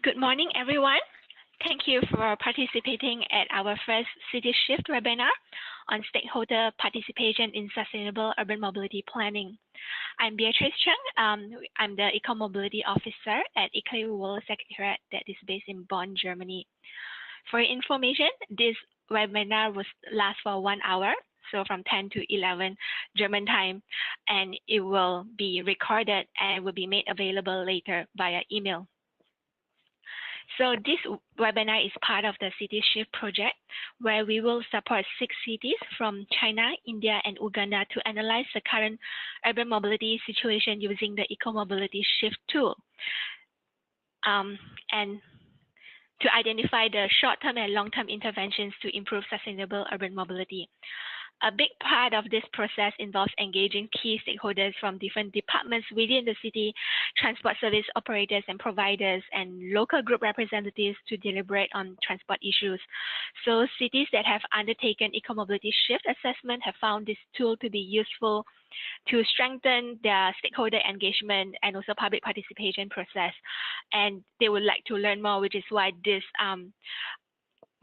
Good morning, everyone. Thank you for participating at our first CitiesSHIFT webinar on stakeholder participation in sustainable urban mobility planning. I'm Beatrice Chung. I'm the Eco-Mobility Officer at ICLEI World Secretariat that is based in Bonn, Germany. For your information, this webinar will last for 1 hour, so from 10 to 11 German time, and it will be recorded and will be made available later via email. So this webinar is part of the CitiesSHIFT project, where we will support 6 cities from China, India, and Uganda to analyze the current urban mobility situation using the Eco-Mobility Shift tool, and to identify the short-term and long-term interventions to improve sustainable urban mobility. A big part of this process involves engaging key stakeholders from different departments within the city, transport service operators and providers, and local group representatives to deliberate on transport issues. So cities that have undertaken Eco-Mobility Shift assessment have found this tool to be useful to strengthen their stakeholder engagement and also public participation process. And they would like to learn more, which is why this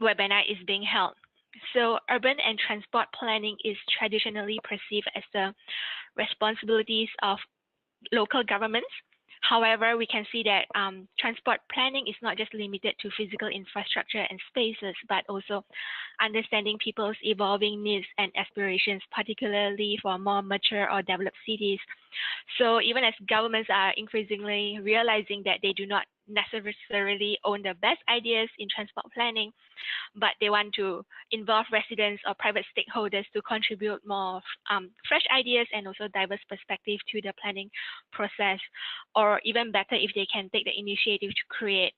webinar is being held. So urban and transport planning is traditionally perceived as the responsibilities of local governments. However, we can see that transport planning is not just limited to physical infrastructure and spaces, but also understanding people's evolving needs and aspirations, particularly for more mature or developed cities. So even as governments are increasingly realizing that they do not necessarily own the best ideas in transport planning, but they want to involve residents or private stakeholders to contribute more fresh ideas and also diverse perspective to the planning process, or even better if they can take the initiative to create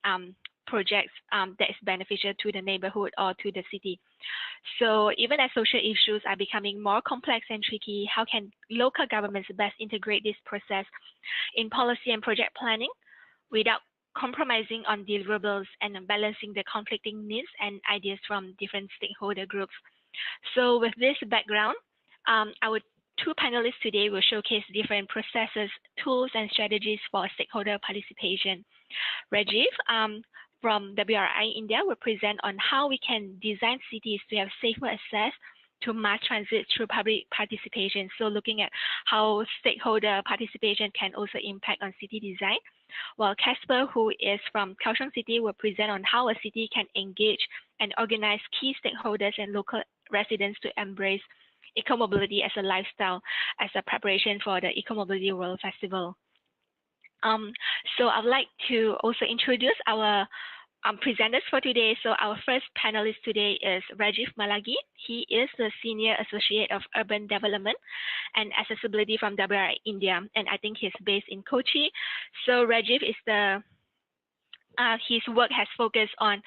projects that is beneficial to the neighborhood or to the city. So even as social issues are becoming more complex and tricky, how can local governments best integrate this process in policy and project planning without compromising on deliverables and balancing the conflicting needs and ideas from different stakeholder groups? So with this background, our 2 panelists today will showcase different processes, tools, and strategies for stakeholder participation. Rajiv from WRI India will present on how we can design cities to have safer access to mass transit through public participation. So looking at how stakeholder participation can also impact on city design. While Casper, who is from Kaohsiung City, will present on how a city can engage and organize key stakeholders and local residents to embrace eco-mobility as a lifestyle as a preparation for the Eco-Mobility World Festival. So I'd like to also introduce our presenters for today. So our first panelist today is Rajiv Malagi. He is the Senior Associate of Urban Development and Accessibility from WRI India, and I think he's based in Kochi. So Rajiv is his work has focused on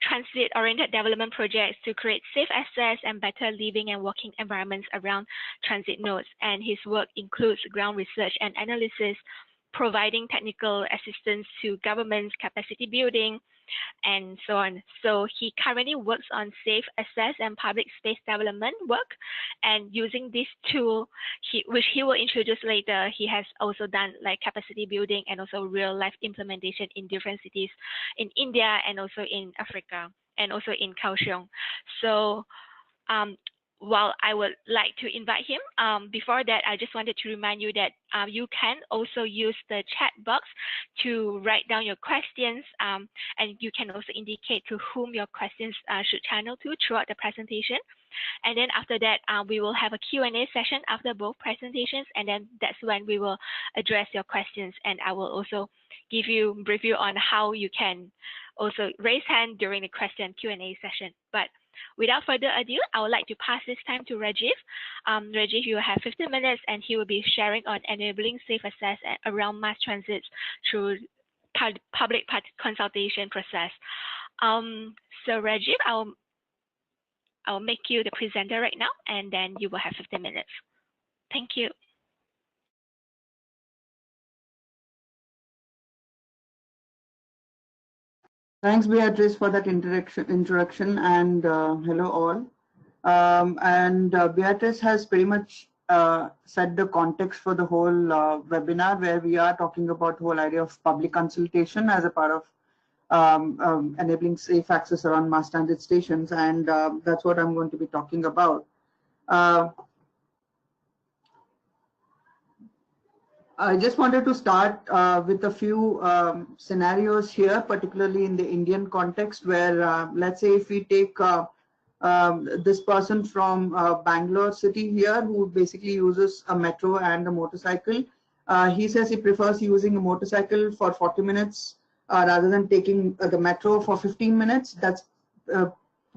transit-oriented development projects to create safe access and better living and working environments around transit nodes. And his work includes ground research and analysis, providing technical assistance to governments, capacity building, and so on. So he currently works on safe access and public space development work, and using this tool, which he will introduce later, he has also done like capacity building and also real life implementation in different cities in India and also in Africa and also in Kaohsiung. So while I would like to invite him, before that, I just wanted to remind you that you can also use the chat box to write down your questions, and you can also indicate to whom your questions should channel to throughout the presentation. And then after that, we will have a Q&A session after both presentations, and then that's when we will address your questions, and I will also give you a review on how you can also raise hand during the question Q&A session. But without further ado, I would like to pass this time to Rajiv. Rajiv, you will have 15 minutes, and he will be sharing on enabling safe access around mass transit through public consultation process. So Rajiv, I'll make you the presenter right now, and then you will have 15 minutes. Thank you. Thanks, Beatrice, for that introduction, and hello all. Beatrice has pretty much set the context for the whole webinar, where we are talking about the whole idea of public consultation as a part of enabling safe access around mass transit stations, and that's what I'm going to be talking about. I just wanted to start with a few scenarios here, particularly in the Indian context, where let's say if we take this person from Bangalore city here, who basically uses a metro and a motorcycle. He says he prefers using a motorcycle for 40 minutes rather than taking the metro for 15 minutes. That's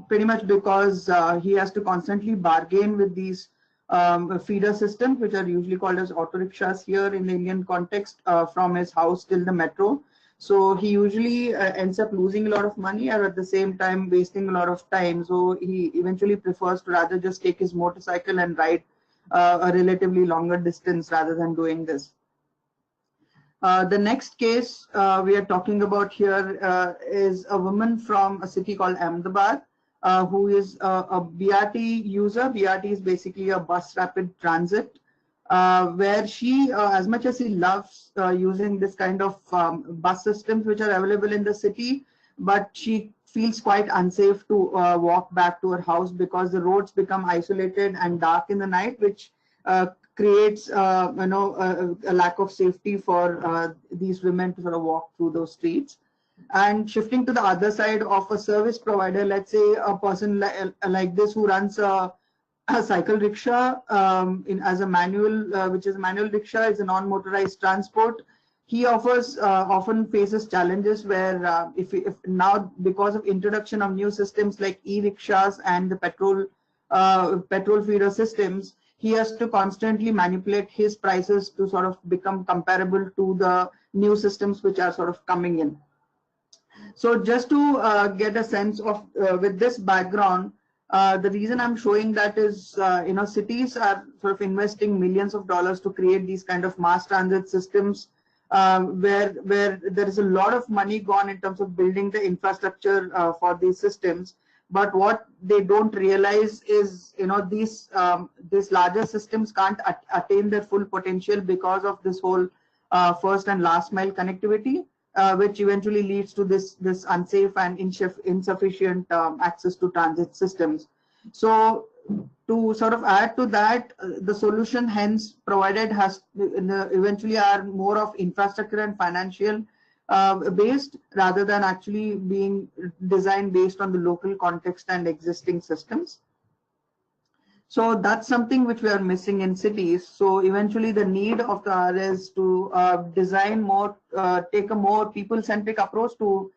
pretty much because he has to constantly bargain with these feeder systems, which are usually called as auto rickshaws here in the Indian context, from his house till the metro. So he usually ends up losing a lot of money, or at the same time wasting a lot of time. So he eventually prefers to rather just take his motorcycle and ride a relatively longer distance rather than doing this. The next case we are talking about here is a woman from a city called Ahmedabad, who is a BRT user. BRT is basically a bus rapid transit, where she, as much as she loves using this kind of bus systems which are available in the city, but she feels quite unsafe to walk back to her house because the roads become isolated and dark in the night, which creates a lack of safety for these women to sort of walk through those streets. And shifting to the other side of a service provider, let's say a person like this who runs a cycle rickshaw as a manual, which is a manual rickshaw, is a non-motorized transport. He often faces challenges where if now, because of introduction of new systems like e-rickshaws and the petrol feeder systems, he has to constantly manipulate his prices to sort of become comparable to the new systems which are sort of coming in. So just to get a sense of with this background, the reason I'm showing that is, cities are sort of investing millions of dollars to create these kind of mass transit systems, where there is a lot of money gone in terms of building the infrastructure for these systems. But what they don't realize is, these larger systems can't attain their full potential because of this whole first and last mile connectivity, which eventually leads to this unsafe and insufficient access to transit systems. So to sort of add to that, the solution hence provided has eventually are more of infrastructure and financial based, rather than actually being designed based on the local context and existing systems. So that's something which we are missing in cities. So eventually the need of the hour is to design more, take a more people-centric approach to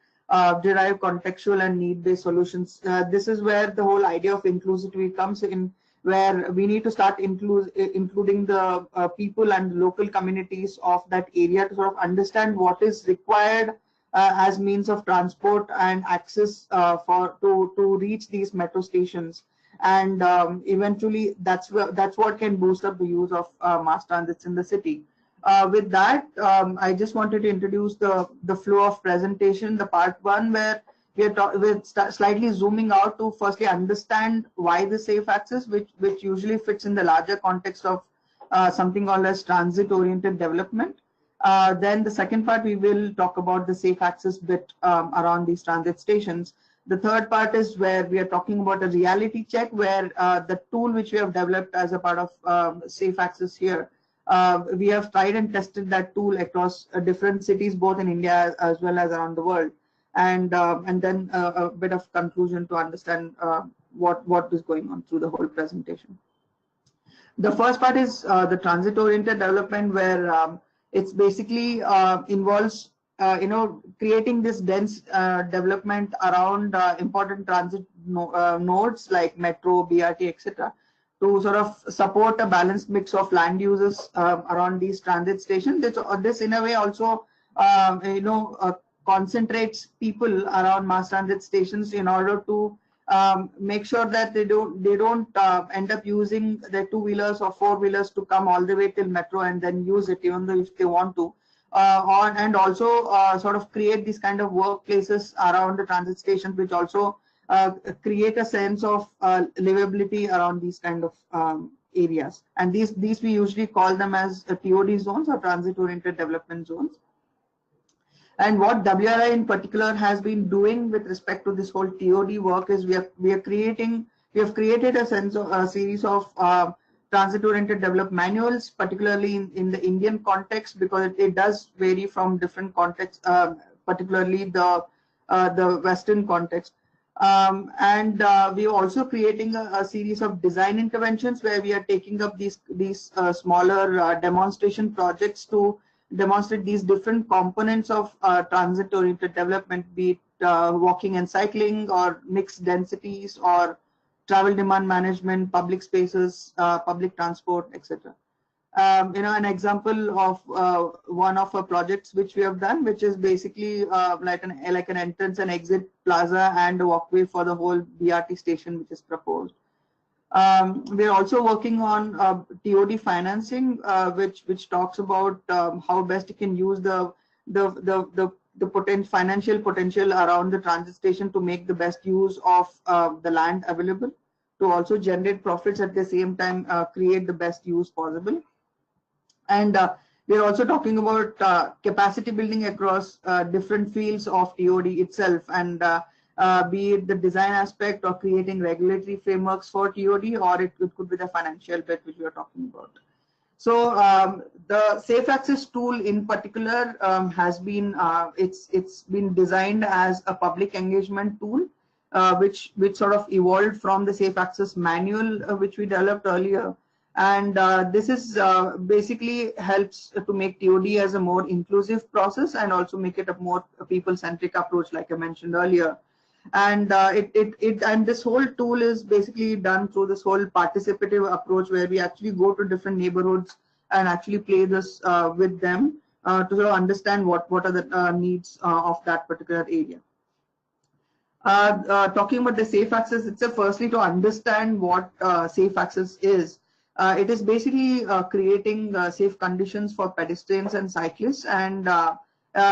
derive contextual and need-based solutions. This is where the whole idea of inclusivity comes in, where we need to start including the people and local communities of that area to sort of understand what is required as means of transport and access to reach these metro stations. And eventually that's what can boost up the use of mass transits in the city. With that, I just wanted to introduce the flow of presentation, the part one, where we're slightly zooming out to firstly understand why the safe access, which usually fits in the larger context of something called as transit-oriented development. Then the second part, we will talk about the safe access bit around these transit stations. The third part is where we are talking about a reality check, where the tool which we have developed as a part of safe access here, we have tried and tested that tool across different cities, both in India as well as around the world. And then a bit of conclusion to understand what is going on through the whole presentation. The first part is the transit-oriented development, where it's basically involves creating this dense development around important transit nodes like metro, BRT, etc., to sort of support a balanced mix of land uses around these transit stations. This in a way also concentrates people around mass transit stations in order to make sure that they don't end up using their two-wheelers or four-wheelers to come all the way till metro and then use it, even though if they want to. And also sort of create these kind of workplaces around the transit stations, which also create a sense of livability around these kind of areas. And these we usually call them as TOD zones, or transit-oriented development zones. And what WRI in particular has been doing with respect to this whole TOD work is we have created a series of transit-oriented development manuals, particularly in the Indian context, because it does vary from different contexts, particularly the Western context. We're also creating a series of design interventions where we are taking up these smaller demonstration projects to demonstrate these different components of transit-oriented development, be it walking and cycling, or mixed densities, or travel demand management, public spaces, public transport, etc. An example of one of our projects which we have done, which is basically like an entrance and exit plaza and a walkway for the whole BRT station, which is proposed. We're also working on TOD financing, which talks about how best you can use the financial potential around the transit station to make the best use of the land available, to also generate profits at the same time, create the best use possible. And we're also talking about capacity building across different fields of TOD itself, and be it the design aspect or creating regulatory frameworks for TOD, or it could be the financial bit which we are talking about. So the Safe Access tool in particular has been it's been designed as a public engagement tool, which sort of evolved from the Safe Access manual which we developed earlier. And this is basically helps to make TOD as a more inclusive process, and also make it a more people-centric approach, like I mentioned earlier. And this whole tool is basically done through this whole participative approach, where we actually go to different neighborhoods and actually play this with them to sort of understand what are the needs of that particular area. Talking about the Safe Access itself, firstly, to understand what Safe Access is. It is basically creating safe conditions for pedestrians and cyclists, and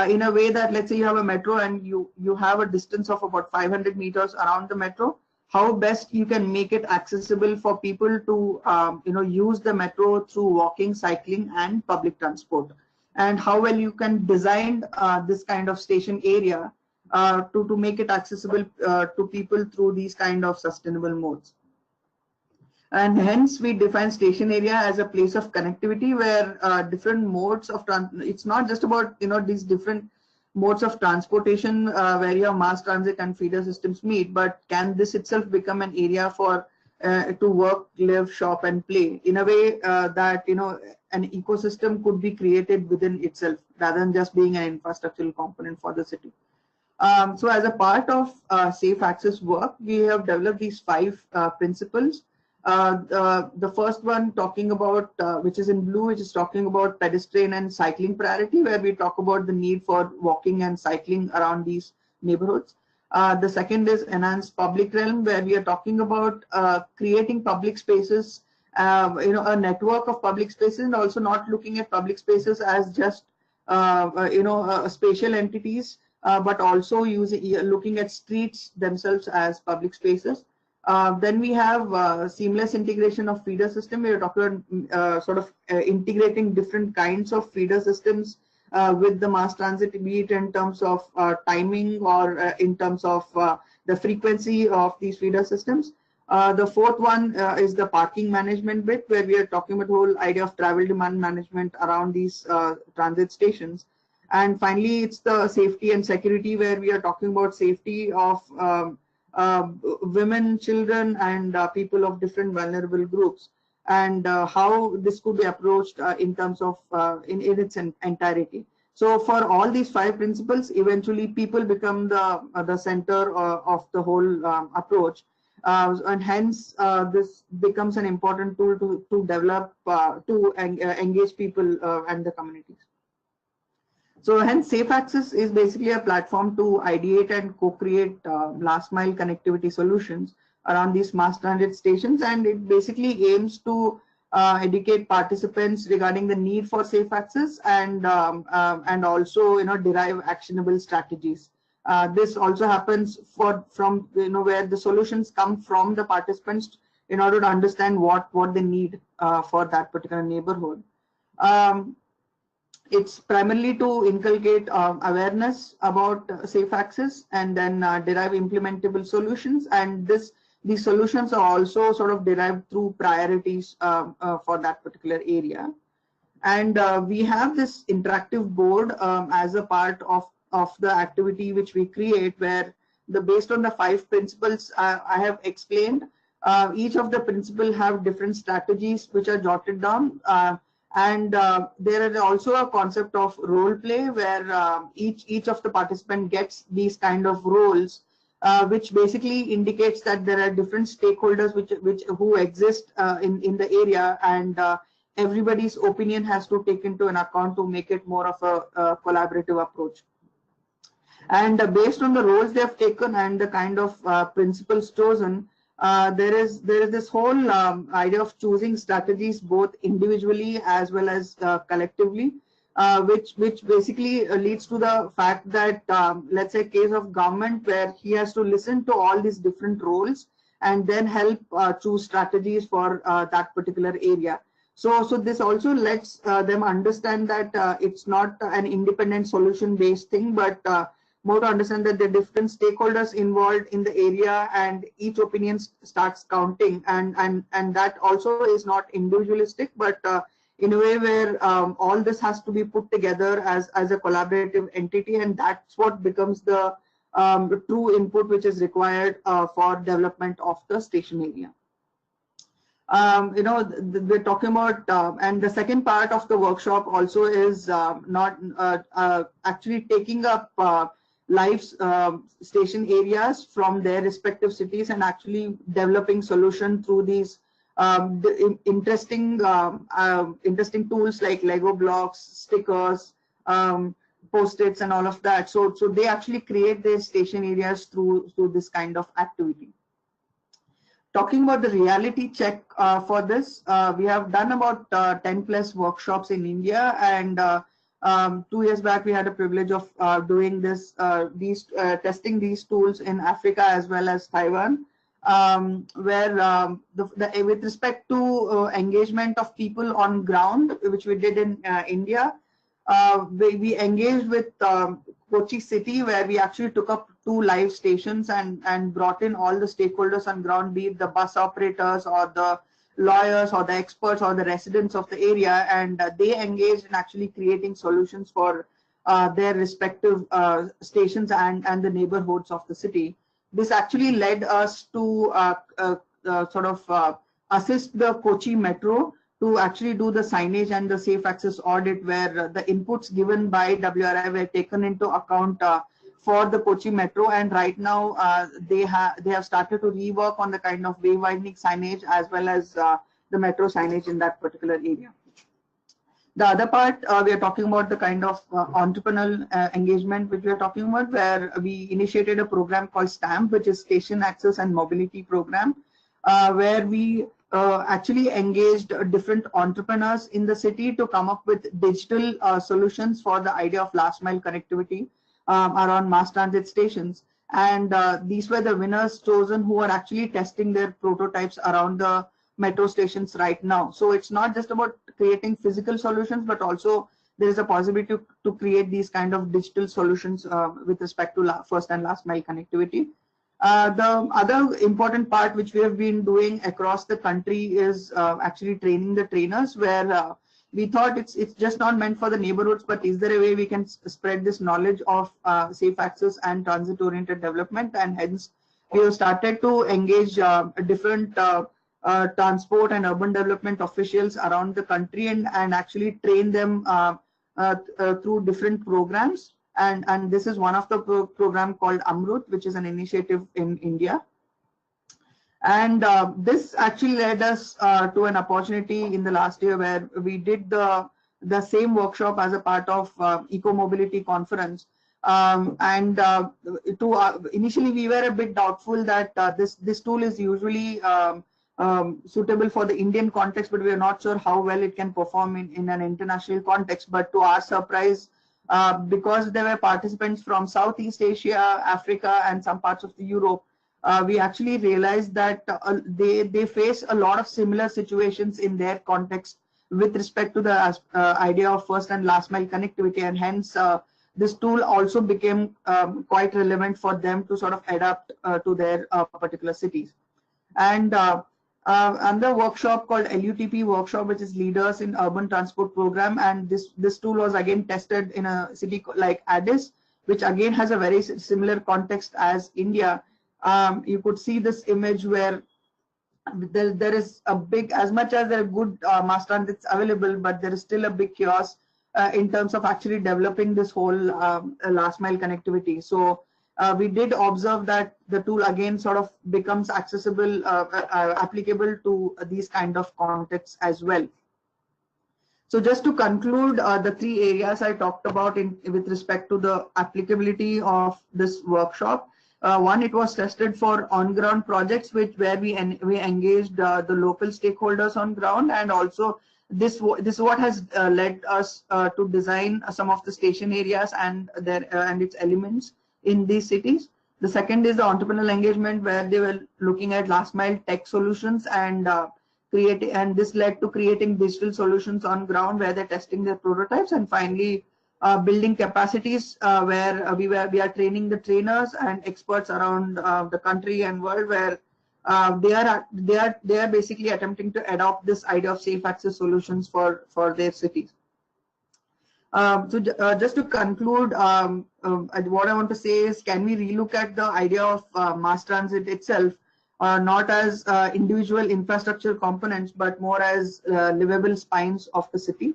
in a way that, let's say you have a metro and you have a distance of about 500 meters around the metro, how best you can make it accessible for people to use the metro through walking, cycling, and public transport, and how well you can design this kind of station area to make it accessible to people through these kind of sustainable modes. And hence we define station area as a place of connectivity where different modes of it's not just about these different modes of transportation where your mass transit and feeder systems meet, but can this itself become an area for to work, live, shop, and play in a way that an ecosystem could be created within itself, rather than just being an infrastructural component for the city. So as a part of Safe Access work, we have developed these 5 principles. The first one talking about, which is in blue, which is talking about pedestrian and cycling priority, where we talk about the need for walking and cycling around these neighborhoods. The second is enhanced public realm, where we are talking about creating public spaces, a network of public spaces, and also not looking at public spaces as just spatial entities, but also looking at streets themselves as public spaces. Then we have seamless integration of feeder system. We are talking about integrating different kinds of feeder systems with the mass transit, be it in terms of timing or in terms of the frequency of these feeder systems. The fourth one is the parking management bit, where we are talking about the whole idea of travel demand management around these transit stations. And finally, it's the safety and security, where we are talking about safety of women, children, and people of different vulnerable groups, and how this could be approached in terms of in its entirety. So for all these 5 principles, eventually people become the center of the whole approach, and hence this becomes an important tool to develop to engage people and the communities. So hence Safe Access is basically a platform to ideate and co-create last mile connectivity solutions around these mass transit stations, and it basically aims to educate participants regarding the need for safe access, and also derive actionable strategies. This also happens from where the solutions come from the participants in order to understand what they need for that particular neighborhood. It's primarily to inculcate awareness about safe access and then derive implementable solutions. And these solutions are also sort of derived through priorities for that particular area. And we have this interactive board as a part of the activity which we create, where based on the 5 principles I have explained, each of the principles have different strategies which are jotted down. And there is also a concept of role play, where each of the participant gets these kind of roles, which basically indicates that there are different stakeholders who exist in the area, and everybody's opinion has to take into an account to make it more of a collaborative approach. And based on the roles they have taken and the kind of principles chosen, there is this whole idea of choosing strategies both individually as well as collectively, which basically leads to the fact that let's say case of government, where he has to listen to all these different roles and then help choose strategies for that particular area. So this also lets them understand that it's not an independent solution based thing, but more to understand that the different stakeholders involved in the area and each opinion starts counting, and that also is not individualistic, but in a way where all this has to be put together as a collaborative entity, and that's what becomes the true input which is required for development of the station area. We're talking about, and the second part of the workshop also is not actually taking up live station areas from their respective cities and actually developing solution through these interesting tools like Lego blocks, stickers, post-its, and all of that. So they actually create their station areas through this kind of activity. Talking about the reality check for this, we have done about 10 plus workshops in India, and 2 years back we had a privilege of doing testing these tools in Africa as well as Taiwan, where with respect to engagement of people on ground, which we did in India, we engaged with Kochi city, where we actually took up 2 live stations and brought in all the stakeholders on ground, be it the bus operators or the lawyers or the experts or the residents of the area, and they engaged in actually creating solutions for their respective stations and the neighborhoods of the city. This actually led us to sort of assist the Kochi Metro to actually do the signage and the safe access audit, where the inputs given by WRI were taken into account for the Kochi Metro, and right now they have started to rework on the kind of way widening signage as well as the metro signage in that particular area. The other part, we are talking about the kind of entrepreneurial engagement which we are talking about, where we initiated a program called STAMP, which is Station Access and Mobility Program, where we actually engaged different entrepreneurs in the city to come up with digital solutions for the idea of last mile connectivity around mass transit stations. And these were the winners chosen who are actually testing their prototypes around the metro stations right now. So it's not just about creating physical solutions, but also there is a possibility to create these kind of digital solutions with respect to first and last mile connectivity. The other important part which we have been doing across the country is actually training the trainers, where we thought it's just not meant for the neighborhoods, but is there a way we can spread this knowledge of safe access and transit oriented development, and hence we have started to engage different transport and urban development officials around the country and actually train them through different programs. And this is one of the program called Amrut, which is an initiative in India. And this actually led us to an opportunity in the last year where we did the same workshop as a part of Eco Mobility Conference. Initially we were a bit doubtful that this tool is usually suitable for the Indian context, but we are not sure how well it can perform in an international context. But to our surprise, because there were participants from Southeast Asia, Africa, and some parts of the Europe, we actually realized that they face a lot of similar situations in their context, with respect to the idea of first and last mile connectivity, and hence this tool also became quite relevant for them to sort of adapt to their particular cities. And another workshop called LUTP workshop, which is Leaders in Urban Transport Program, and this tool was again tested in a city like Addis, which again has a very similar context as India. You could see this image where there is a big, as much as there are good mass transits available, but there is still a big chaos in terms of actually developing this whole last mile connectivity. So we did observe that the tool again sort of becomes accessible, applicable to these kind of contexts as well. So just to conclude the three areas I talked about with respect to the applicability of this workshop. One, it was tested for on-ground projects, where we engaged the local stakeholders on ground, and also this is what has led us to design some of the station areas and its elements in these cities. The second is the entrepreneurial engagement, where they were looking at last mile tech solutions and this led to creating digital solutions on ground where they're testing their prototypes, and finally building capacities where we are training the trainers and experts around the country and world, where they are basically attempting to adopt this idea of safe access solutions for their cities. Just to conclude, what I want to say is, can we relook at the idea of mass transit itself, not as individual infrastructure components, but more as livable spines of the city?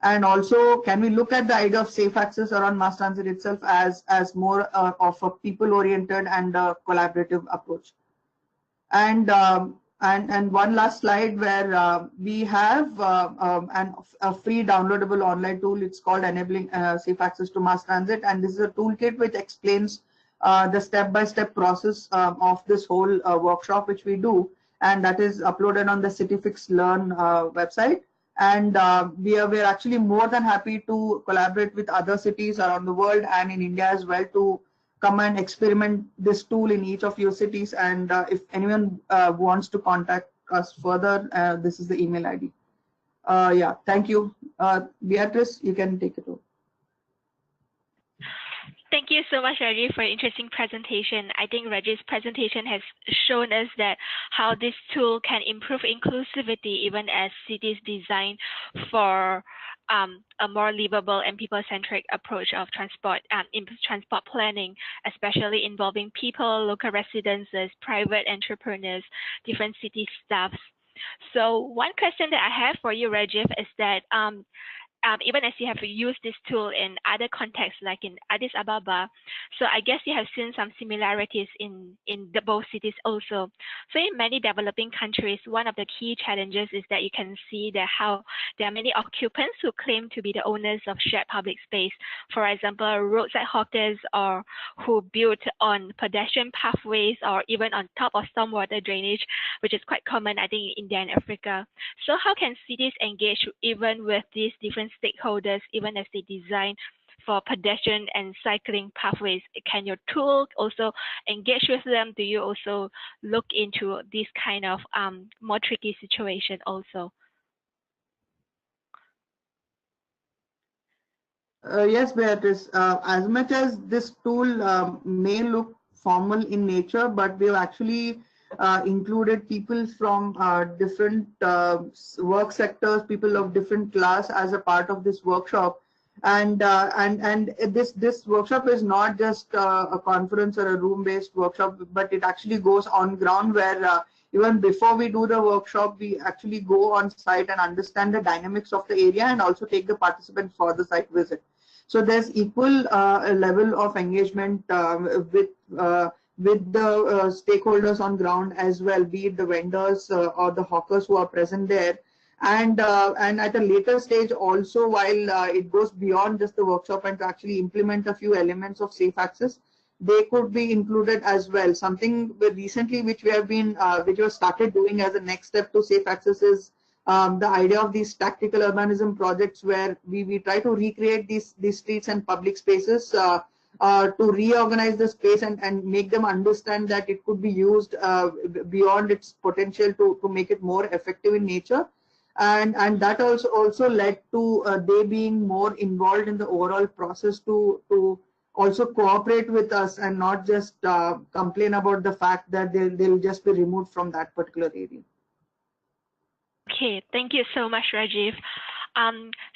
And also, can we look at the idea of safe access around mass transit itself as more of a people-oriented and collaborative approach? And one last slide where we have a free downloadable online tool. It's called Enabling Safe Access to Mass Transit, and this is a toolkit which explains the step-by-step process of this whole workshop which we do, and that is uploaded on the CitiesSHIFT Learn website. And we are actually more than happy to collaborate with other cities around the world and in India as well to come and experiment this tool in each of your cities. And if anyone wants to contact us further, this is the email ID. Yeah, thank you. Beatrice, you can take it over. Thank you so much, Rajiv, for an interesting presentation. I think Rajiv's presentation has shown us that how this tool can improve inclusivity even as cities design for a more livable and people-centric approach of transport transport planning, especially involving people, local residents, private entrepreneurs, different city staffs. So one question that I have for you, Rajiv, is that even as you have used this tool in other contexts, like in Addis Ababa, so I guess you have seen some similarities in both cities also. So in many developing countries, one of the key challenges is that you can see that how there are many occupants who claim to be the owners of shared public space. For example, roadside hawkers, or who build on pedestrian pathways, or even on top of stormwater drainage, which is quite common, I think, in India and Africa. So how can cities engage even with these different stakeholders, even as they design for pedestrian and cycling pathways? Can your tool also engage with them? Do you also look into this kind of more tricky situation also? Yes, Beatrice. As much as this tool may look formal in nature, but we've actually included people from different work sectors, people of different class as a part of this workshop. And this workshop is not just a conference or a room-based workshop, but it actually goes on ground, where even before we do the workshop, we actually go on site and understand the dynamics of the area and also take the participants for the site visit. So there's equal level of engagement with the stakeholders on ground as well, be it the vendors or the hawkers who are present there. And at a later stage also, while it goes beyond just the workshop and to actually implement a few elements of safe access, they could be included as well. Something recently which we have been, which was started doing as a next step to safe access is the idea of these tactical urbanism projects, where we try to recreate these streets and public spaces to reorganize the space and make them understand that it could be used beyond its potential to make it more effective in nature. and that also led to they being more involved in the overall process to also cooperate with us and not just complain about the fact that they'll just be removed from that particular area. Okay, thank you so much, Rajiv.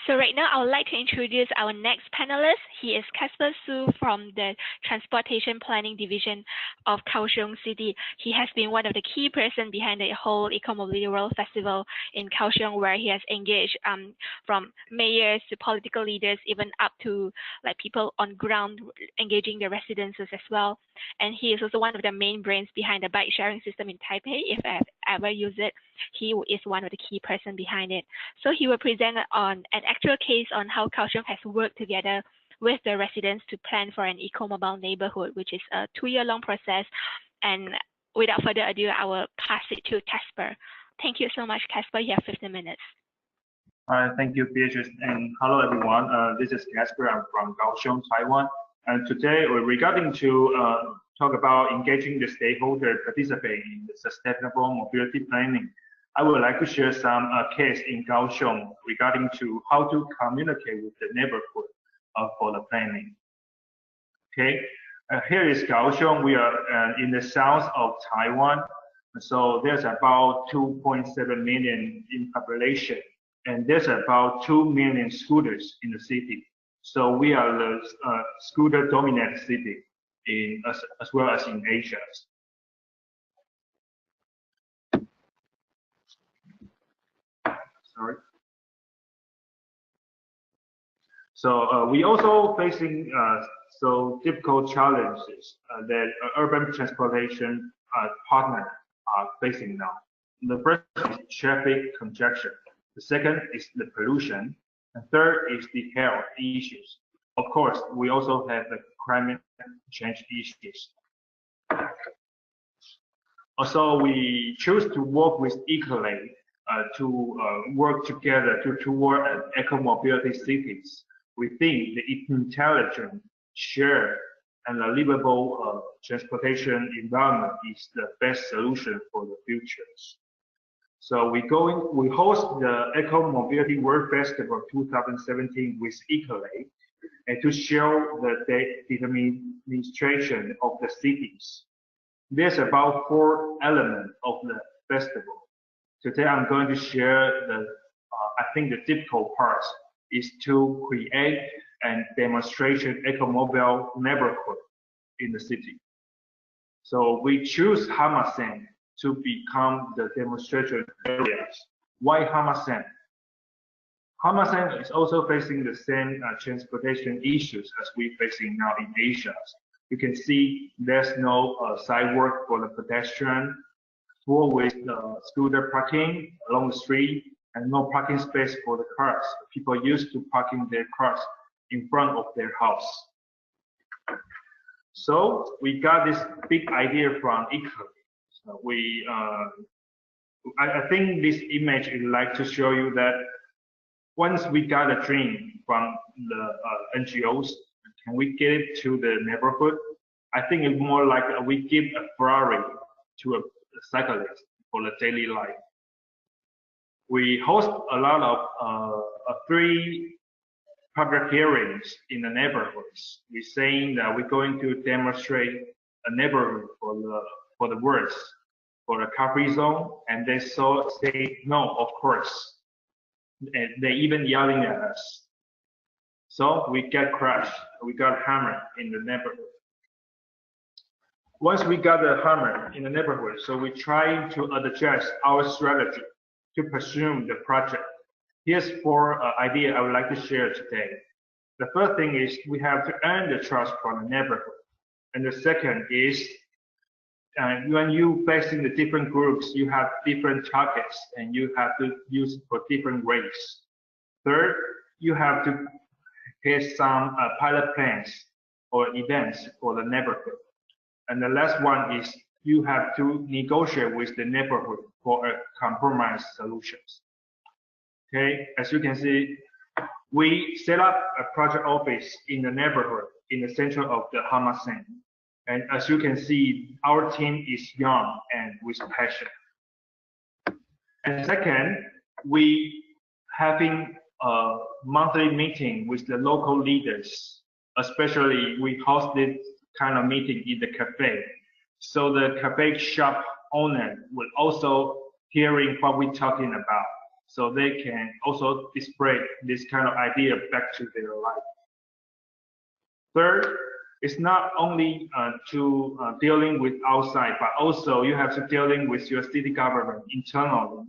So right now, I would like to introduce our next panelist. He is Casper Su from the Transportation Planning Division of Kaohsiung City. He has been one of the key persons behind the whole Eco-Mobility World Festival in Kaohsiung, where he has engaged from mayors to political leaders, even up to like people on ground engaging the residences as well. And he is also one of the main brains behind the bike sharing system in Taipei. If I've ever used it, he is one of the key persons behind it. So he will present on an actual case on how Kaohsiung has worked together with the residents to plan for an eco-mobile neighborhood, which is a 2-year-long process. And without further ado, I will pass it to Casper. Thank you so much, Casper. You have 15 minutes. Thank you, Beatrice, and hello everyone. This is Casper. I'm from Kaohsiung, Taiwan. And today we're regarding to talk about engaging the stakeholder participate in the sustainable mobility planning. I would like to share some case in Kaohsiung regarding to how to communicate with the neighborhood for the planning. Okay, here is Kaohsiung. We are in the south of Taiwan. So there's about 2.7 million in population, and there's about 2 million scooters in the city. So we are the scooter-dominant city as well as in Asia. Sorry. So we also facing so difficult challenges that urban transportation partners are facing now. The first is traffic congestion. The second is the pollution. The third is the health issues. Of course, we also have the climate change issues. Also, we choose to work with EcoLink to work together toward an eco-mobility cities. We think the intelligent, shared, and a livable transportation environment is the best solution for the futures. So we host the Eco-Mobility World Festival 2017 with EcoLink and to show the demonstration of the cities. There's about 4 elements of the festival. Today I'm going to share I think the difficult part is to create and demonstration eco-mobile neighborhood in the city. So we choose Hamasen to become the demonstration areas. Why Hamasen? Hamasen is also facing the same transportation issues as we're facing now in Asia. You can see there's no sidewalk for the pedestrian, full with scooter parking along the street, and no parking space for the cars. People used to parking their cars in front of their house. So we got this big idea from EcoLink. So I think this image is like to show you that once we got a dream from the NGOs, can we get it to the neighborhood? I think it's more like we give a Ferrari to a cyclist for the daily life. We host a lot of free public hearings in the neighborhoods. We're saying that we're going to demonstrate a neighborhood for the words, for a car-free zone, and they say no, of course. And they even yelling at us. So we get crushed, we got hammered in the neighborhood. Once we got the hammer in the neighborhood, so we try to adjust our strategy to pursue the project. Here's 4 ideas I would like to share today. The first thing is we have to earn the trust from the neighborhood. And the second is when you facing the different groups, you have different targets and you have to use for different ways. Third, you have to get some pilot plans or events for the neighborhood. And the last one is you have to negotiate with the neighborhood for a compromise solutions. Okay, as you can see, we set up a project office in the neighborhood in the center of the Hamasen. And as you can see, our team is young and with passion. And second, we having a monthly meeting with the local leaders. Especially, we host this kind of meeting in the cafe. So the cafe shop owner will also hearing what we're talking about. So they can also display this kind of idea back to their life. Third, it's not only dealing with outside, but also you have to dealing with your city government internally.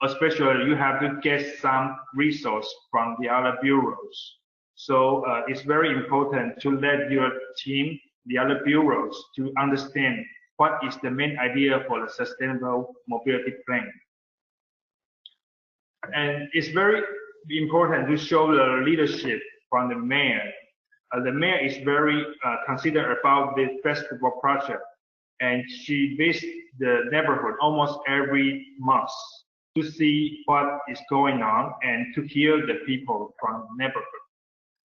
Especially, you have to get some resource from the other bureaus. So it's very important to let your team, the other bureaus, to understand what is the main idea for the sustainable mobility plan. And it's very important to show the leadership from the mayor. The mayor is very considerate about this festival project, and she visits the neighborhood almost every month to see what is going on and to hear the people from the neighborhood.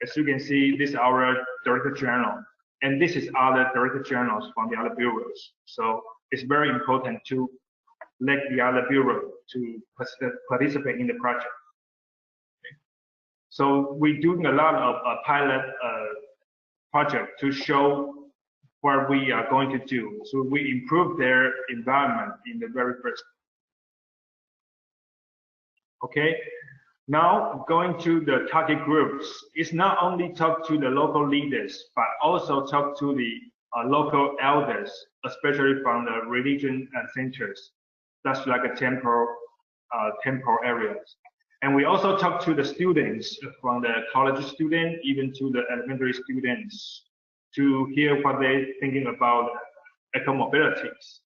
As you can see, this is our Director General, and this is other Director Generals from the other bureaus. So it's very important to let the other bureau to participate in the project. Okay. So we're doing a lot of pilot project to show what we are going to do. So we improve their environment in the very first. Okay. Now going to the target groups, it's not only talk to the local leaders, but also talk to the local elders, especially from the religion centers. That's like a temple areas. And we also talk to the students, from the college student, even to the elementary students, to hear what they're thinking about eco-mobilities.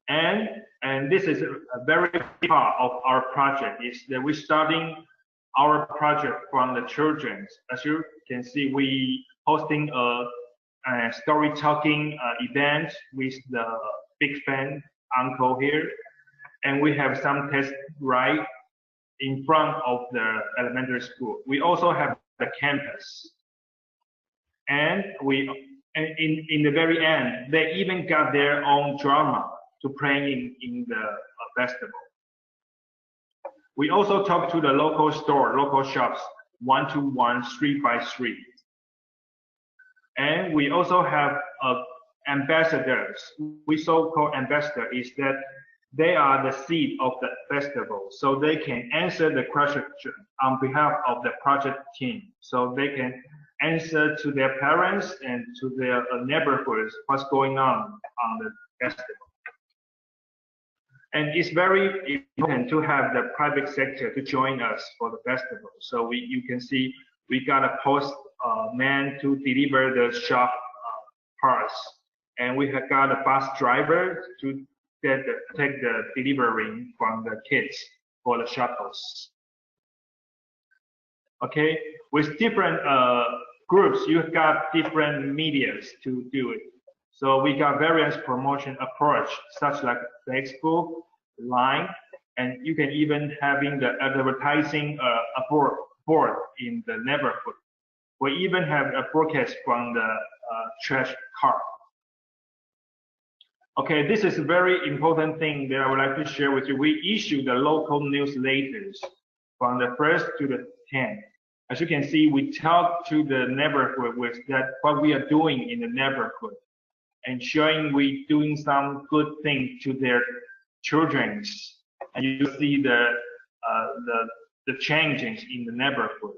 And this is a very big part of our project, is that we're starting our project from the children. As you can see, we hosting a story talking event with the big fan uncle here, and we have some test right in front of the elementary school. We also have the campus, and in the very end, they even got their own drama to play in the festival. We also talk to the local store, local shops, 1-to-1, street by street. And we also have ambassadors. We so-called ambassador is that they are the seed of the festival. So they can answer the question on behalf of the project team. So they can answer to their parents and to their neighborhoods what's going on the festival. And it's very important to have the private sector to join us for the festival. So you can see we got a postman to deliver the shop parts, and we have got a bus driver to take the delivery from the kids for the shuttles. Okay, with different groups, you've got different medias to do it. So we got various promotion approach, such like Facebook, Line, and you can even having the advertising board in the neighborhood. We even have a broadcast from the trash car. Okay, this is a very important thing that I would like to share with you. We issue the local newsletters from the 1st to the 10th. As you can see, we talk to the neighborhood with that what we are doing in the neighborhood, and showing we doing some good thing to their children. And you see the changes in the neighborhood.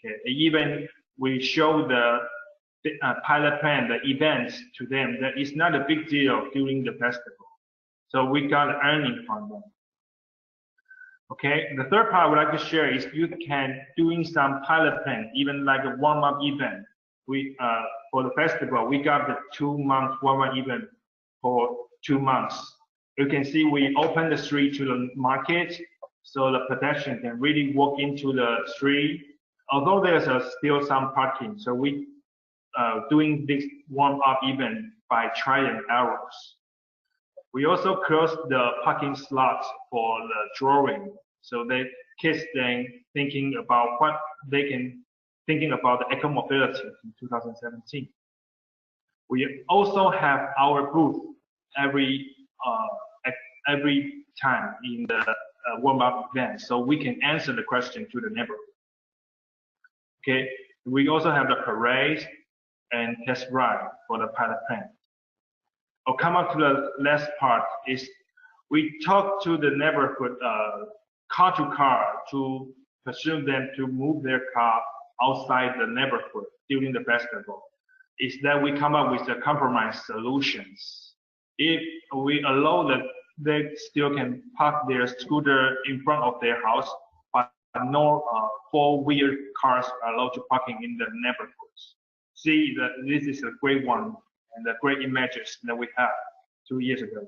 Okay, even we show the pilot plan, the events to them. That is not a big deal during the festival. So we got earning from them. Okay, the third part I would like to share is you can doing some pilot plan, even like a warm-up event. We for the festival, we got the 2-month warm-up event for 2 months. You can see we open the street to the market, so the pedestrian can really walk into the street. Although there's still some parking, so we doing this warm-up event by trial and errors. We also closed the parking slots for the drawing, so the kids then thinking about what they can thinking about the eco-mobility in 2017. We also have our booth every time in the warm-up event, so we can answer the question to the neighborhood. Okay, we also have the parade and test ride for the pilot plant. I'll come up to the last part is we talk to the neighborhood car to car to pursue them to move their car outside the neighborhood during the festival. Is that we come up with the compromise solutions. If we allow that they still can park their scooter in front of their house, but no four-wheel cars are allowed to parking in the neighborhoods. See that this is a great one and the great images that we have 2 years ago.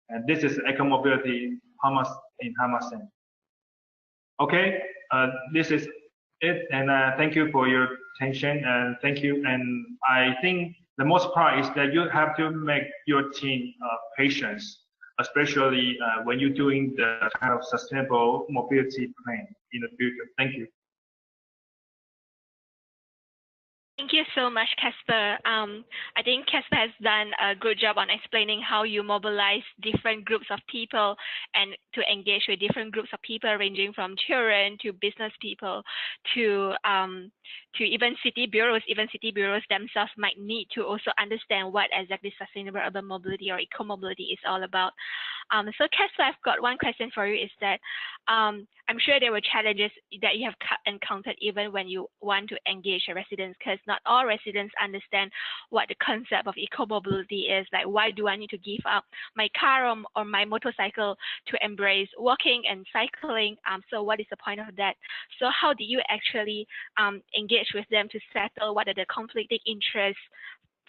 And this is eco-mobility in Hamasan. Okay, this is it, and thank you for your attention, and thank you. And I think the most part is that you have to make your team patient, especially when you're doing the kind of sustainable mobility plan in the future. Thank you. Thank you so much, Casper. I think Casper has done a good job on explaining how you mobilize different groups of people and to engage with different groups of people, ranging from children to business people to even city bureaus. Even city bureaus themselves might need to also understand what exactly sustainable urban mobility or eco-mobility is all about. So Casper, I've got one question for you, is that I'm sure there were challenges that you have encountered even when you want to engage the residents, because not all residents understand what the concept of eco-mobility is. Like, why do I need to give up my car or my motorcycle to embrace walking and cycling? So what is the point of that? So how do you actually engage with them to settle what are the conflicting interests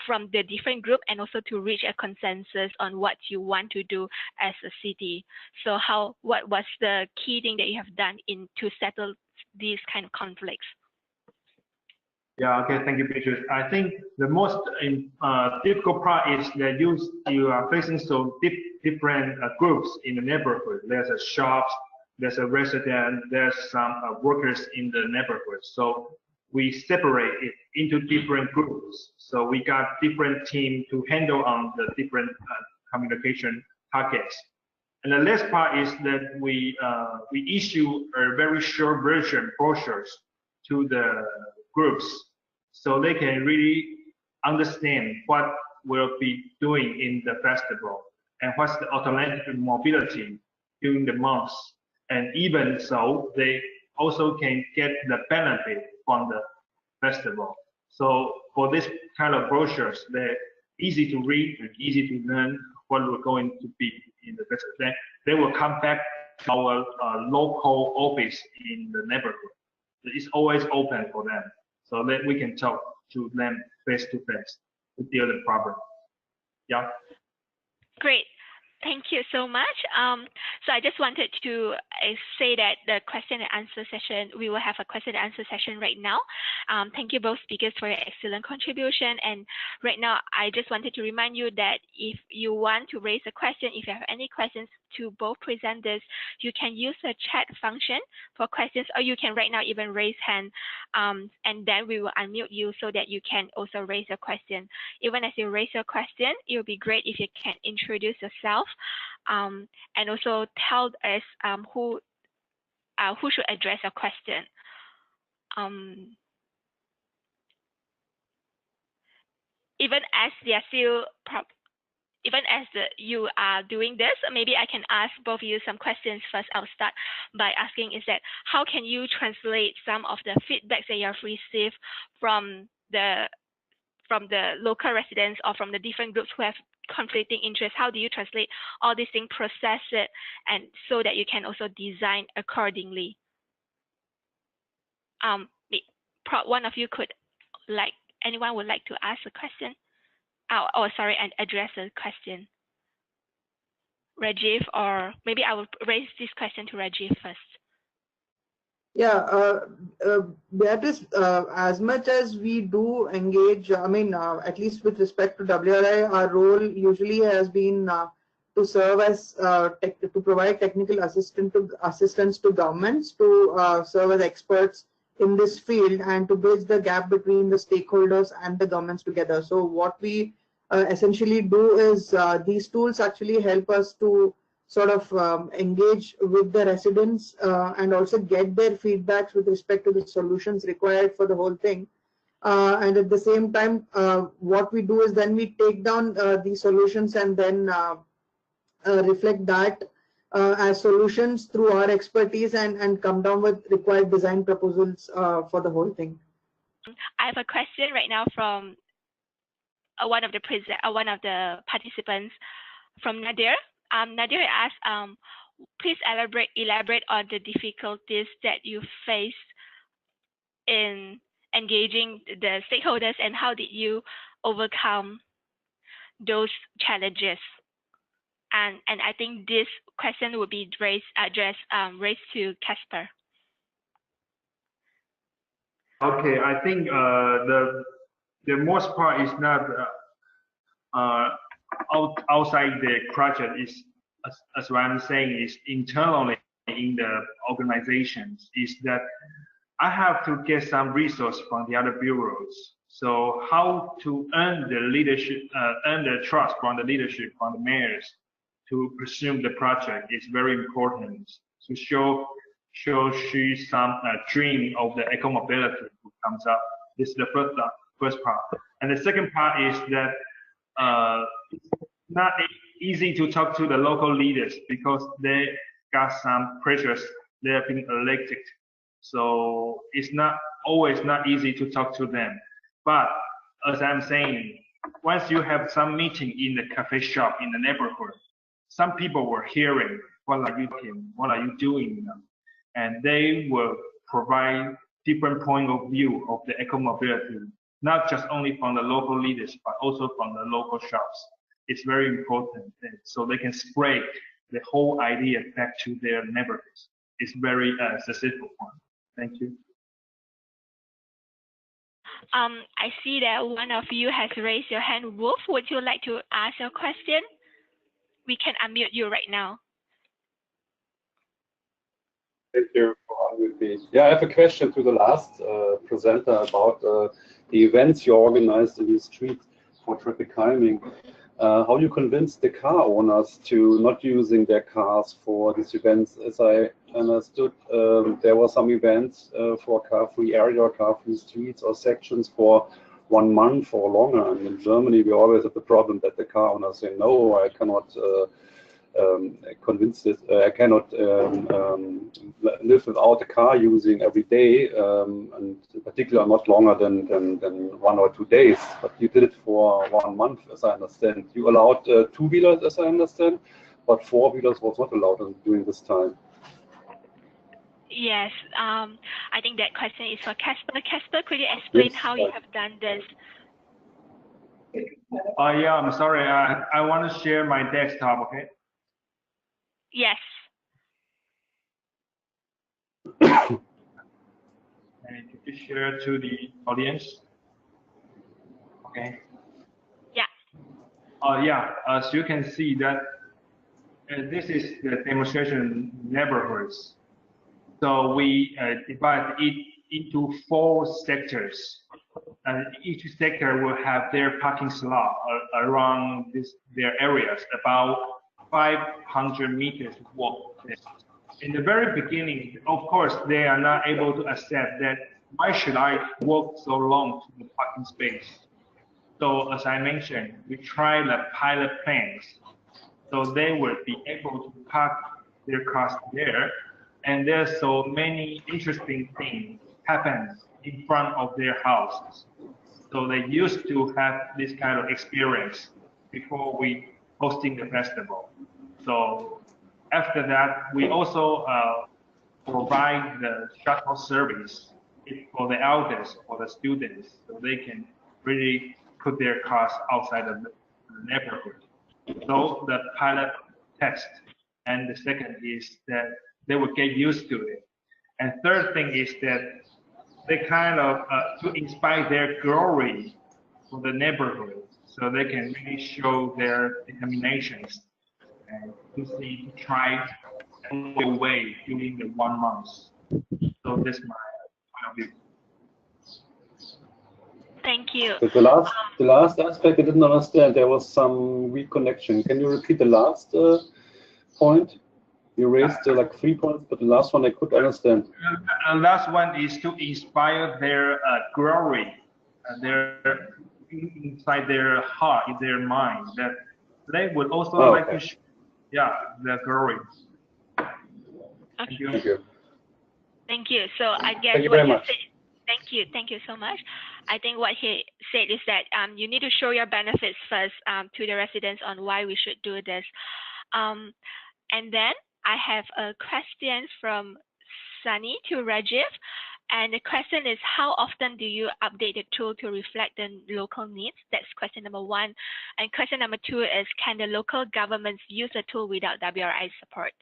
from the different group, and also to reach a consensus on what you want to do as a city? So what was the key thing that you have done to settle these kind of conflicts? Yeah, okay, thank you, Beatrice. I think the most difficult part is that you are facing so different groups in the neighborhood. There's a shops, there's a resident, there's some workers in the neighborhood. So we separate it into different groups. So we got different teams to handle on the different communication targets. And the last part is that we issue a very short version brochures to the groups, so they can really understand what we'll be doing in the festival and what's the alternative mobility during the months. And even so, they also can get the benefit from the festival. So for this kind of brochures, they're easy to read and easy to learn what we're going to be in the festival. Then they will come back to our local office in the neighborhood. It's always open for them, so that we can talk to them face to face to deal with the problem. Yeah. Great. Thank you so much. So I just wanted to say that the question and answer session, we will have a question and answer session right now. Thank you both speakers for your excellent contribution. And right now, I just wanted to remind you that if you want to raise a question, if you have any questions to both presenters, you can use the chat function for questions, or you can right now even raise hand, and then we will unmute you so that you can also raise your question. Even as you raise your question, it would be great if you can introduce yourself, and also tell us who should address your question. Even as you are doing this, maybe I can ask both of you some questions first. I'll start by asking is that how can you translate some of the feedbacks that you have received from the local residents or from the different groups who have conflicting interests? How do you translate all these things, process it, and so that you can also design accordingly? One of you could, anyone would like to ask a question? Sorry, and address a question. Rajiv, or maybe I will raise this question to Rajiv first. Yeah, Beatrice, as much as we do engage, I mean, at least with respect to WRI, our role usually has been to serve as to provide technical assistance to governments, to serve as experts in this field, and to bridge the gap between the stakeholders and the governments together. So what we essentially do is these tools actually help us to sort of engage with the residents and also get their feedbacks with respect to the solutions required for the whole thing. And at the same time, what we do is then we take down these solutions and then reflect that as solutions through our expertise and come down with required design proposals for the whole thing. I have a question right now from one of the participants, from Nadir. Nadir asked, please elaborate on the difficulties that you face in engaging the stakeholders, and how did you overcome those challenges? And I think this question would be raised to Casper. Okay, I think the most part is not outside the project. Is as what I'm saying is internally in the organizations, is that I have to get some resource from the other bureaus. So how to earn the leadership, earn the trust from the leadership, from the mayors, to pursue the project is very important. To show some dream of the eco-mobility who comes up. This is the first part. And the second part is that it's not easy to talk to the local leaders because they got some pressures. They have been elected. So it's not always not easy to talk to them. But as I'm saying, once you have some meeting in the cafe shop in the neighborhood, some people were hearing, what are you doing? And they will provide different point of view of the eco-mobility, not just only from the local leaders, but also from the local shops. It's very important, so they can spread the whole idea back to their neighborhoods. It's very successful one. Thank you. I see that one of you has raised your hand. Wolf, would you like to ask your question? We can unmute you right now. Thank you for unmuting me. Yeah, I have a question to the last presenter about the events you organized in the street for traffic calming. How you convinced the car owners to not using their cars for these events? As I understood, there were some events for car-free area, or car-free streets or sections for 1 month or longer. And in Germany, we always have the problem that the car owners say, no, I cannot convince this. I cannot live without a car using every day, and in particular not longer than 1 or 2 days. But you did it for 1 month, as I understand. You allowed two-wheelers, as I understand, but four-wheelers was not allowed during this time. Yes, I think that question is for Casper. Casper, could you explain how you have done this? Yeah, I'm sorry. I want to share my desktop, okay? Yes. And could you share to the audience? Okay. Yeah. Yeah, as you can see that this is the demonstration neighborhoods. So we divide it into 4 sectors, and each sector will have their parking slot around their areas, about 500 meters walk. In the very beginning, of course, they are not able to accept that. Why should I walk so long to the parking space? So as I mentioned, we try the pilot plans, so they will be able to park their cars there. And there's so many interesting things happen in front of their houses. So they used to have this kind of experience before we hosting the festival. So after that, we also provide the shuttle service for the elders, for the students, so they can really put their cars outside of the neighborhood. So the pilot test, and the second is that they will get used to it. And third thing is that they kind of to inspire their glory for the neighborhood, so they can really show their determinations and to try a way during the 1 month. So that's my point of view. Thank you. The last aspect I didn't understand. There was some weak connection. Can you repeat the last point? You raised like 3 points, but the last one I could understand. The last one is to inspire their glory, their inside their heart, in their mind, that they would also like to, yeah, their glory. Okay. Thank you. Thank you. Thank you. So I guess Thank you very much. Thank you so much. I think what he said is that you need to show your benefits first to the residents on why we should do this. And then I have a question from Sunny to Rajiv. And the question is, how often do you update the tool to reflect the local needs? That's question number 1. And question number 2 is, can the local governments use the tool without WRI support?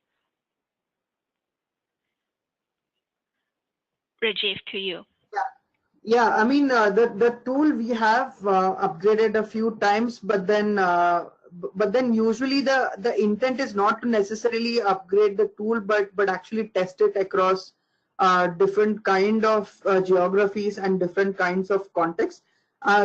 Rajiv, to you. Yeah, I mean, the tool we have upgraded a few times, but then usually the intent is not to necessarily upgrade the tool, but actually test it across different kind of geographies and different kinds of contexts.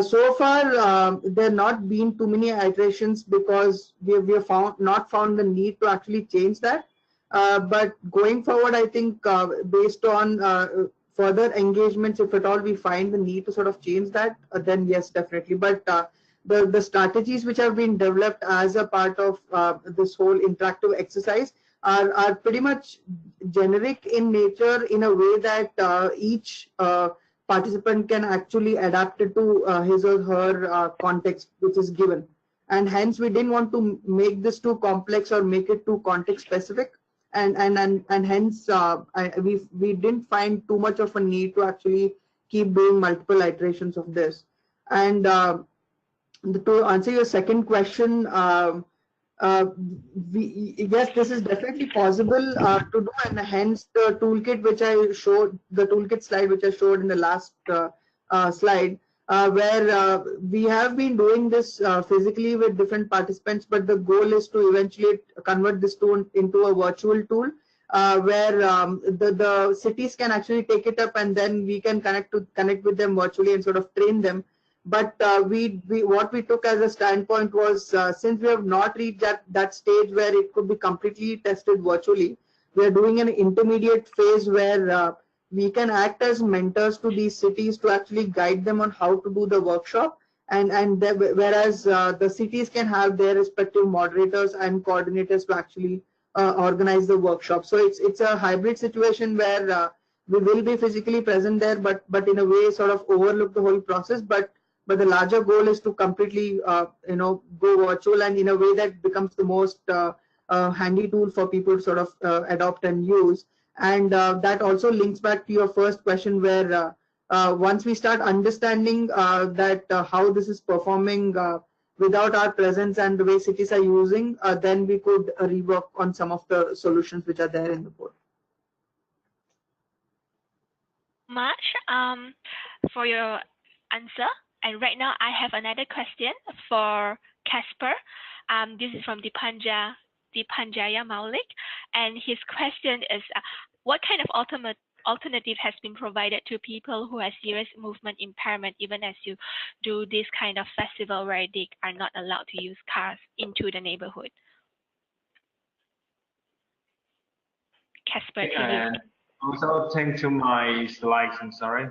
So far, there not been too many iterations because we have not found the need to actually change that. But going forward, I think based on further engagements, if at all we find the need to sort of change that, then yes, definitely. But the strategies which have been developed as a part of this whole interactive exercise are pretty much generic in nature, in a way that each participant can actually adapt it to his or her context which is given. And hence we didn't want to make this too complex or make it too context specific. And hence we didn't find too much of a need to actually keep doing multiple iterations of this. And to answer your second question, yes, this is definitely possible to do, and hence the toolkit which I showed, the toolkit slide which I showed in the last slide, where we have been doing this physically with different participants, but the goal is to eventually convert this tool into a virtual tool where the cities can actually take it up, and then we can connect with them virtually and sort of train them. But what we took as a standpoint was, since we have not reached that stage where it could be completely tested virtually, we are doing an intermediate phase where we can act as mentors to these cities to actually guide them on how to do the workshop, whereas the cities can have their respective moderators and coordinators to actually organize the workshop. So it's a hybrid situation where we will be physically present there, but in a way sort of overlook the whole process. But the larger goal is to completely go virtual, and in a way that becomes the most handy tool for people to sort of adopt and use. And that also links back to your first question, where once we start understanding that how this is performing without our presence and the way cities are using, then we could rework on some of the solutions which are there in the board. Much for your answer. And right now I have another question for Casper. This is from Dipanjaya Maulik, and his question is, what kind of alternative has been provided to people who have serious movement impairment, even as you do this kind of festival where they are not allowed to use cars into the neighborhood? Casper, to you. Also, take to my slides, I'm sorry.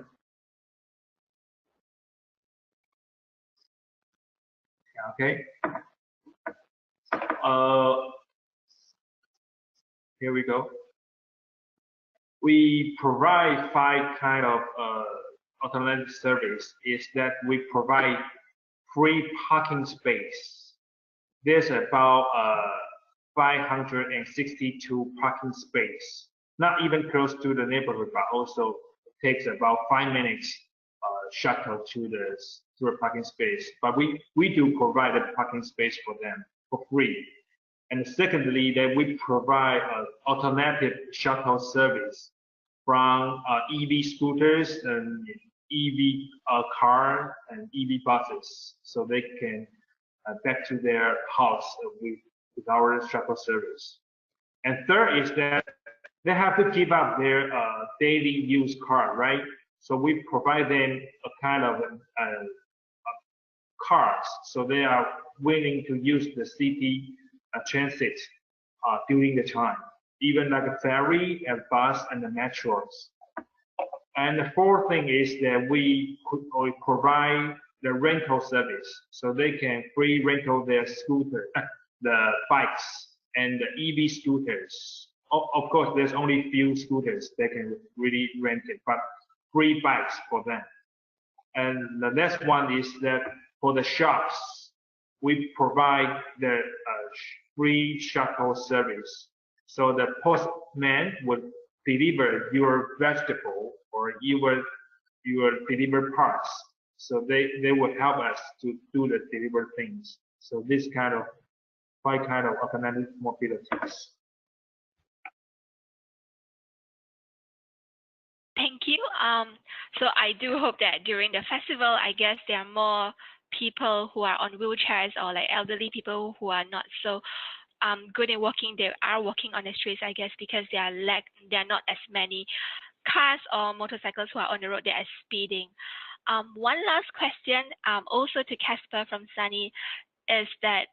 Okay. Here we go. We provide 5 kind of alternative service. Is that we provide free parking space. There's about 562 parking space, not even close to the neighborhood, but also takes about 5 minutes shuttle to the parking space. But we do provide a parking space for them for free. And secondly, that we provide alternative shuttle service from EV scooters and EV car and EV buses, so they can back to their house with our shuttle service. And third is that they have to give up their daily use car, right? So we provide them a kind of cars, so they are willing to use the city transit during the time, even like a ferry, a bus, and the metros. And the fourth thing is that we provide the rental service, so they can free rental their scooter, the bikes, and the EV scooters. Of course, there's only few scooters they can really rent it, but free bikes for them. And the next one is that for the shops, we provide the free shuttle service. So the postman would deliver your vegetable or your deliver parts. So they would help us to do the deliver things. So this kind of 5 kind of alternative mobilities. Thank you. So I do hope that during the festival, I guess there are more people who are on wheelchairs or like elderly people who are not so good at walking. They are walking on the streets, I guess, because there are not as many cars or motorcycles who are on the road. They are speeding. One last question, also to Casper from Sunny, is that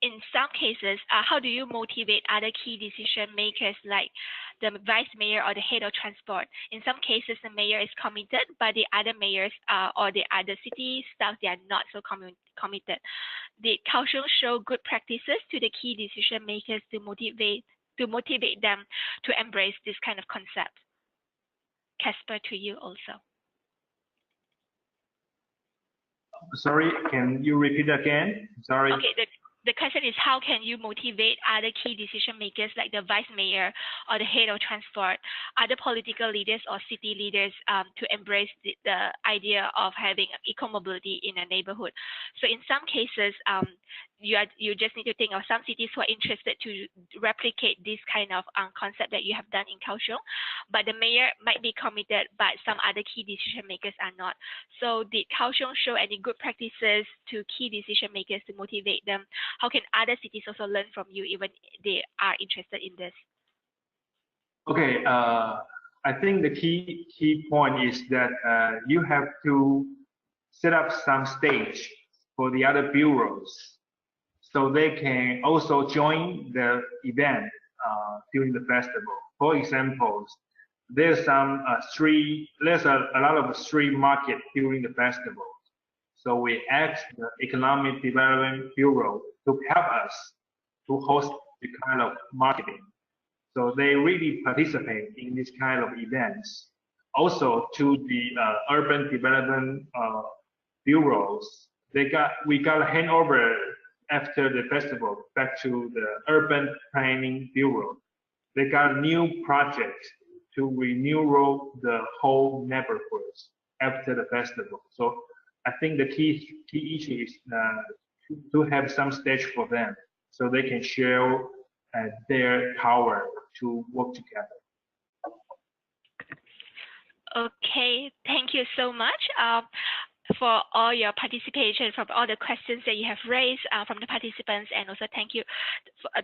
in some cases, how do you motivate other key decision makers like the vice mayor or the head of transport? In some cases, the mayor is committed, but the other mayors or the other city staff, they are not so committed. Did Kaohsiung show good practices to the key decision makers to motivate them to embrace this kind of concept? Casper, to you also. Sorry, can you repeat again? Sorry. Okay, the question is, how can you motivate other key decision makers like the vice mayor or the head of transport, other political leaders or city leaders to embrace the idea of having eco-mobility in a neighborhood? So in some cases, you just need to think of some cities who are interested to replicate this kind of concept that you have done in Kaohsiung, but the mayor might be committed, but some other key decision makers are not. So did Kaohsiung show any good practices to key decision makers to motivate them? How can other cities also learn from you, even they are interested in this? Okay, I think the key point is that you have to set up some stage for the other bureaus, so they can also join the event during the festival. For example, there's a lot of street market during the festival. So we asked the Economic Development Bureau to help us to host the kind of marketing. So they really participate in this kind of events. Also to the Urban Development Bureaus, we got a handover after the festival back to the Urban Planning Bureau. They got new projects to renew the whole neighborhoods after the festival. So I think the key issue is to have some stage for them so they can share their power to work together. Okay, thank you so much for all your participation, from all the questions that you have raised from the participants, and also thank you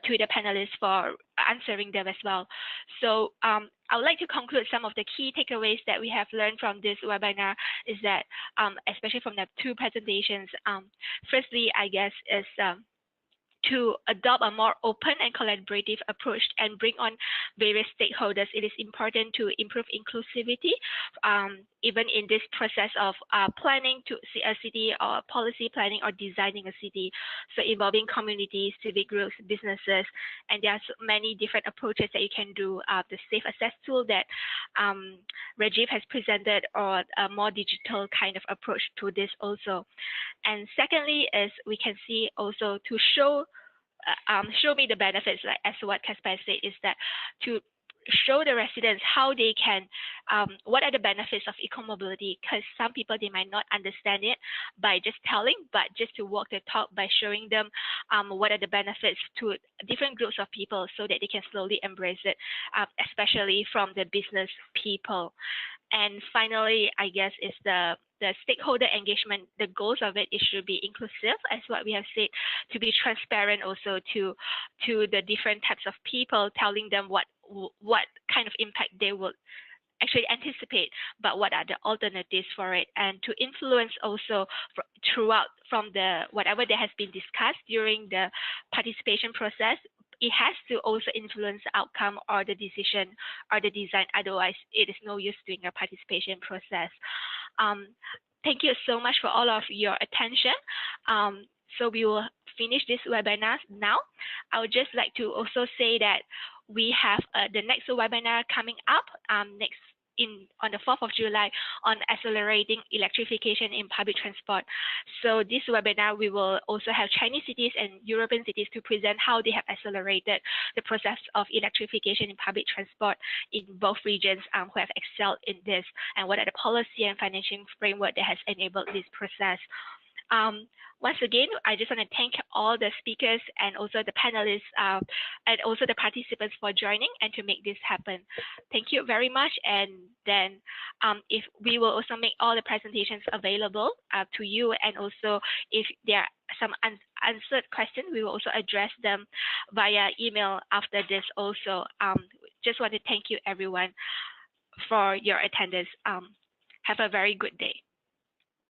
to the panelists for answering them as well. So I would like to conclude some of the key takeaways that we have learned from this webinar is that, especially from the 2 presentations, firstly, I guess, is to adopt a more open and collaborative approach and bring on various stakeholders. It is important to improve inclusivity, even in this process of planning to see a city or policy planning or designing a city. So involving communities, civic groups, businesses, and there are so many different approaches that you can do. The Safe Access tool that Rajiv has presented, or a more digital kind of approach to this also. And secondly is we can see also to show me the benefits, like as what Casper said, is that to show the residents how they can, what are the benefits of eco-mobility, because some people, they might not understand it by just telling, but just to walk the talk by showing them what are the benefits to different groups of people so that they can slowly embrace it, especially from the business people. And finally, I guess, is the stakeholder engagement. The goals of it should be inclusive, as what we have said, to be transparent also to the different types of people, telling them what kind of impact they will actually anticipate, but what are the alternatives for it, and to influence also throughout from the whatever that has been discussed during the participation process. It has to also influence the outcome or the decision or the design. Otherwise, it is no use doing a participation process. Thank you so much for all of your attention. So we will finish this webinar now. I would just like to also say that we have the next webinar coming up on the 4th of July on accelerating electrification in public transport. So this webinar, we will also have Chinese cities and European cities to present how they have accelerated the process of electrification in public transport in both regions who have excelled in this, and what are the policy and financing framework that has enabled this process. Once again, I just want to thank all the speakers and also the panelists and also the participants for joining and to make this happen. Thank you very much. And then if we will also make all the presentations available to you, and also if there are some unanswered questions, we will also address them via email after this also. Just want to thank you everyone for your attendance. Have a very good day.